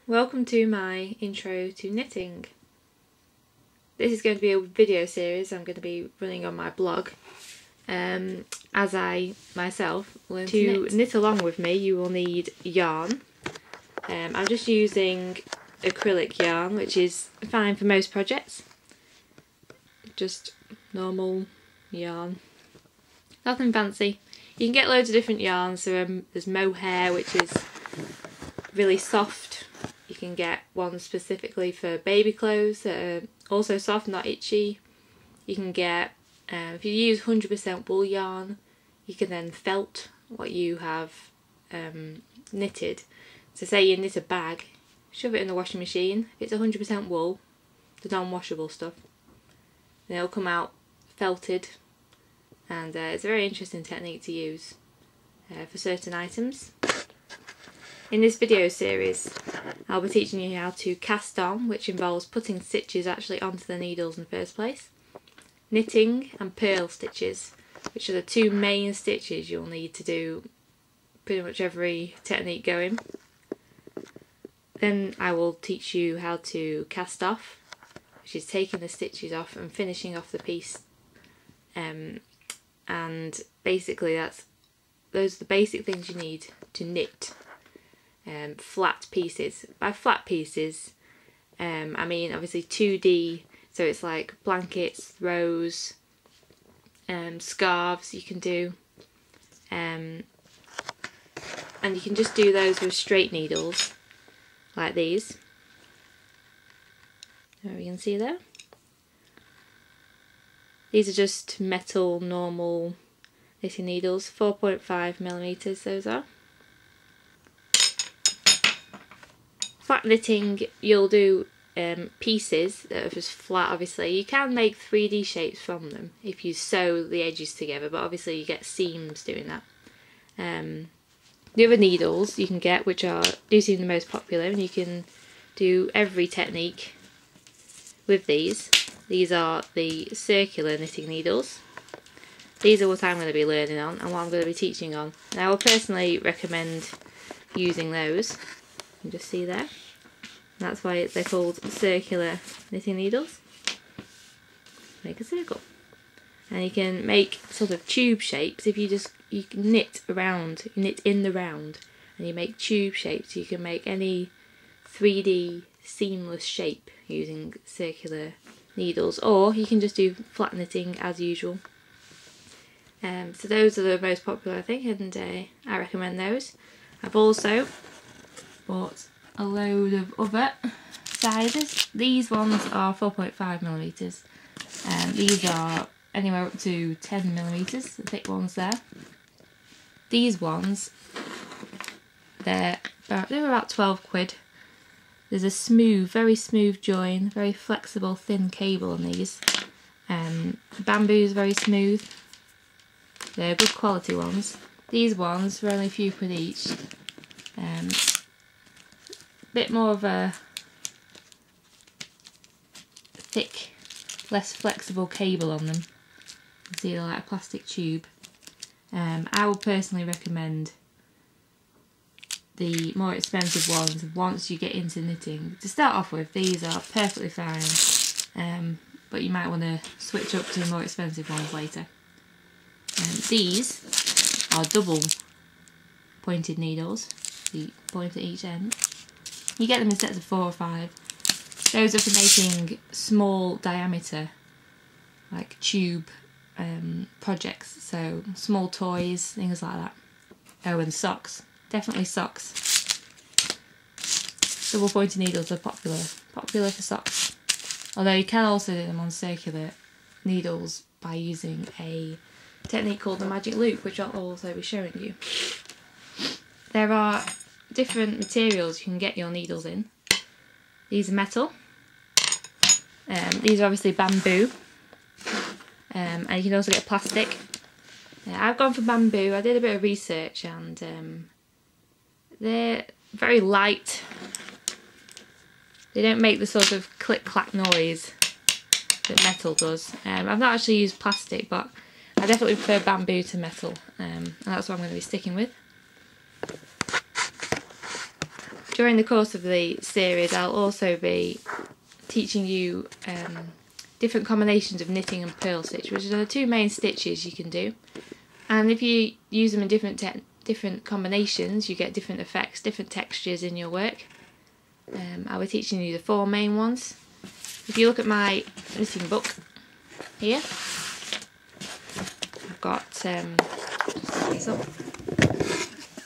Welcome to my intro to knitting. This is going to be a video series I'm going to be running on my blog. As I myself learn to knit along with me, you will need yarn. I'm just using acrylic yarn, which is fine for most projects. Just normal yarn. Nothing fancy. You can get loads of different yarns. There's mohair, which is really soft. You can get one specifically for baby clothes that are also soft, not itchy. You can get, if you use 100% wool yarn, you can then felt what you have knitted. So say you knit a bag, shove it in the washing machine. If it's 100% wool, the non-washable stuff, then it'll come out felted, and it's a very interesting technique to use for certain items. In this video series, I'll be teaching you how to cast on, which involves putting stitches actually onto the needles in the first place, knitting, and purl stitches, which are the two main stitches you'll need to do pretty much every technique going. Then I will teach you how to cast off, which is taking the stitches off and finishing off the piece. And basically those are the basic things you need to knit. Flat pieces. By flat pieces, I mean obviously 2D, so it's like blankets, throws, scarves you can do, and you can just do those with straight needles, like these. There you can see there. These are just metal normal knitting needles, 4.5mm those are. Flat knitting, you'll do pieces that are just flat. Obviously you can make 3D shapes from them if you sew the edges together, but obviously you get seams doing that. The other needles you can get, which do seem the most popular, and you can do every technique with these. These are the circular knitting needles. These are what I'm going to be learning on and what I'm going to be teaching on. Now I would personally recommend using those. You can just see there. That's why they're called circular knitting needles. Make a circle. And you can make sort of tube shapes if you can knit around, you knit in the round, and you make tube shapes. You can make any 3D seamless shape using circular needles, or you can just do flat knitting as usual. So those are the most popular, I think, and I recommend those. I've also bought a load of other sizes. These ones are 4.5mm. These are anywhere up to 10mm, the thick ones there. These ones, they're about 12 quid. There's a smooth, very smooth join, very flexible thin cable on these. Bamboo is very smooth. They're good quality ones. These ones for only a few quid each. Bit more of a thick, less flexible cable on them. You can see they're like a plastic tube. I would personally recommend the more expensive ones once you get into knitting. To start off with, these are perfectly fine, but you might want to switch up to the more expensive ones later. These are double pointed needles, the point at each end. You get them in sets of 4 or 5. Those are for making small diameter, like tube projects, so small toys, things like that. Oh, and socks. Definitely socks. Double pointed needles are popular for socks. Although you can also do them on circular needles by using a technique called the magic loop, which I'll also be showing you. There are different materials you can get your needles in. These are metal. These are obviously bamboo. And you can also get plastic. I've gone for bamboo. I did a bit of research, and they're very light. They don't make the sort of click-clack noise that metal does. I've not actually used plastic, but I definitely prefer bamboo to metal, and that's what I'm going to be sticking with. during the course of the series I'll also be teaching you different combinations of knitting and purl stitch, which are the two main stitches you can do, and if you use them in different combinations you get different effects, different textures in your work. I'll be teaching you the 4 main ones. If you look at my knitting book here, I've got this up,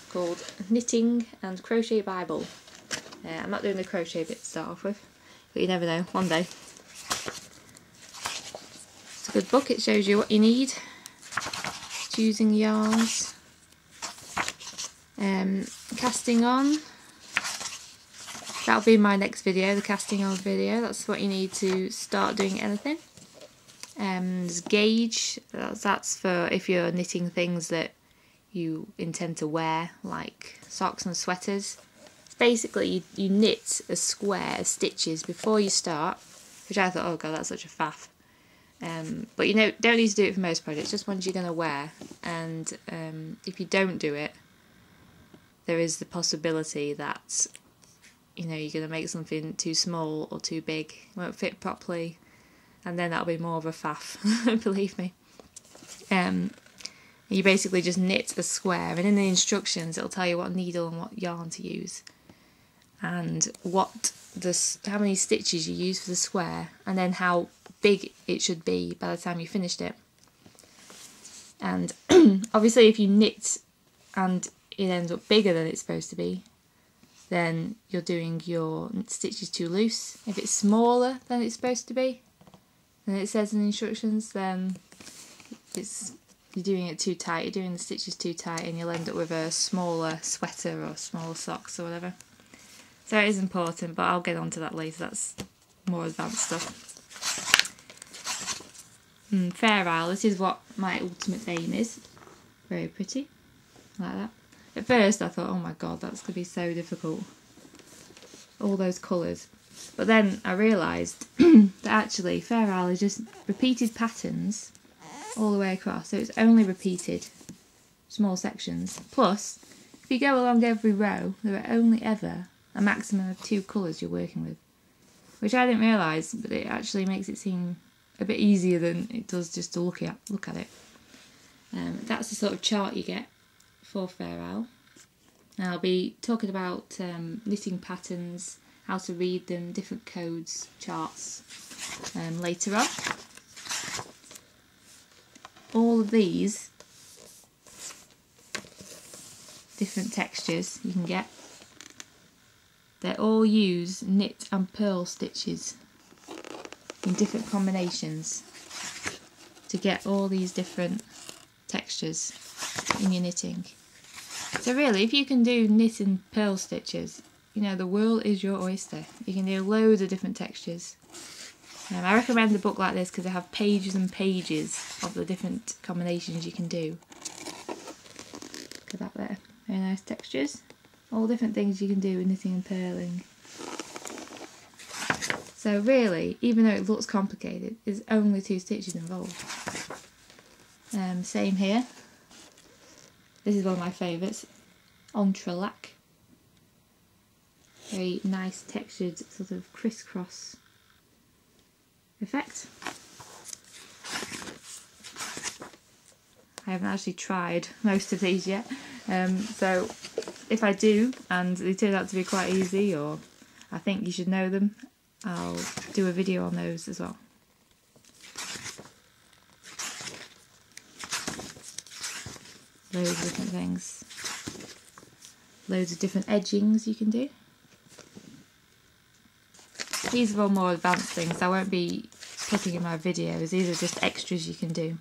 called Knitting and Crochet Bible. I'm not doing the crochet bit to start off with, but you never know, one day. It's a good book, it shows you what you need, choosing yarns, casting on. That'll be my next video, the casting on video. That's what you need to start doing anything. There's gauge, that's for if you're knitting things that you intend to wear, like socks and sweaters. It's basically you knit a square of stitches before you start, which I thought, oh god, that's such a faff. But you know, don't need to do it for most projects, just ones you're going to wear. And if you don't do it, there is the possibility that you know you're going to make something too small or too big, it won't fit properly, and then that'll be more of a faff, believe me. You basically just knit a square, and in the instructions it'll tell you what needle and what yarn to use, and how many stitches you use for the square, and then how big it should be by the time you finished it. And obviously if you knit and it ends up bigger than it's supposed to be, then you're doing your stitches too loose. If it's smaller than it's supposed to be, and it says in the instructions, then you're doing it too tight, you're doing the stitches too tight, and you'll end up with a smaller sweater or smaller socks or whatever. So it is important, but I'll get onto that later, that's more advanced stuff. Fair Isle, this is what my ultimate aim is. Very pretty, like that. At first I thought, oh my god, that's going to be so difficult, all those colours. But then I realised that actually Fair Isle is just repeated patterns all the way across, so it's only repeated small sections. Plus, if you go along every row, there are only ever a maximum of 2 colours you're working with, which I didn't realise, but it actually makes it seem a bit easier than it does just to look at it. That's the sort of chart you get for Fair Isle. And I'll be talking about knitting patterns, how to read them, different codes, charts later on. All of these different textures you can get, they all use knit and purl stitches in different combinations to get all these different textures in your knitting. So really, if you can do knit and purl stitches, you know, the world is your oyster. You can do loads of different textures. I recommend a book like this because they have pages and pages of the different combinations you can do. Look at that there, very nice textures. All different things you can do with knitting and purling. So really, even though it looks complicated, there's only 2 stitches involved. Same here. This is one of my favourites, Entrelac. Very nice textured sort of crisscross effect. I haven't actually tried most of these yet, so if I do and they turn out to be quite easy, or I think you should know them, I'll do a video on those as well. Loads of different things. Loads of different edgings you can do. These are all more advanced things I won't be putting in my videos, these are just extras you can do.